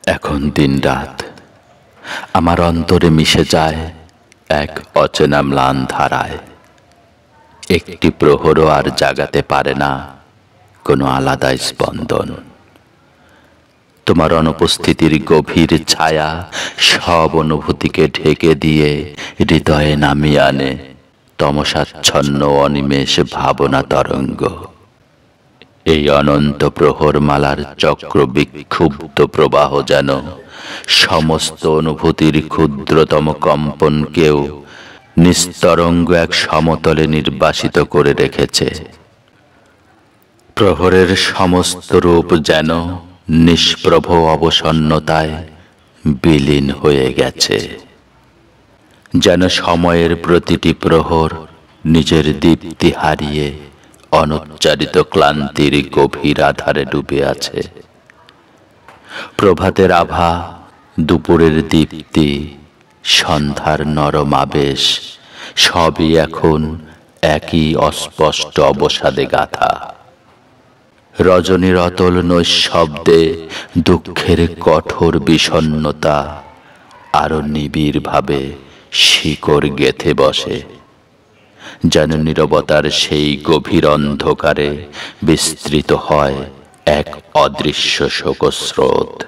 এখন দিন রাত আমার অন্তরে মিশে যায় এক অচেনা ম্লান ধারায়। একটি প্রহরও আর জাগাতে পারে না কোনো আলাদা স্পন্দন। তোমার অনুপস্থিতির গভীর ছায়া সব অনুভূতিকে ঢেকে দিয়ে হৃদয়ে নামিয়ে আনে তমসাচ্ছন্ন অনিমেষ ভাবনা তরঙ্গ। এই অনন্ত প্রহরমালার চক্র বিক্ষুব্ধ প্রবাহ যেন সমস্ত অনুভূতির ক্ষুদ্রতম কম্পনকেও নিস্তরঙ্গ এক সমতলে নির্বাসিত করে রেখেছে। প্রহরের সমস্ত রূপ যেন নিষ্প্রভ অবসন্নতায় বিলীন হয়ে গেছে। যেন সময়ের প্রতিটি প্রহর নিজের দীপ্তি হারিয়ে অনুচ্চারিত ক্লান্তির গভীর আধারে ডুবে আছে। প্রভাতের আভা, দুপুরের দীপ্তি, সন্ধ্যার নরম আবেশ সবই এখন একই অস্পষ্ট অবসাদে গাথা। রজনীর অতল নৈঃশব্দে দুঃখের কঠোর বিষণ্ণতা আরো নিবিড়ভাবে শিকড় গেঁথে বসে। যেন নীরবতার সেই গভীর অন্ধকারে বিস্তৃত হয় এক অদৃশ্য শোকস্রোত।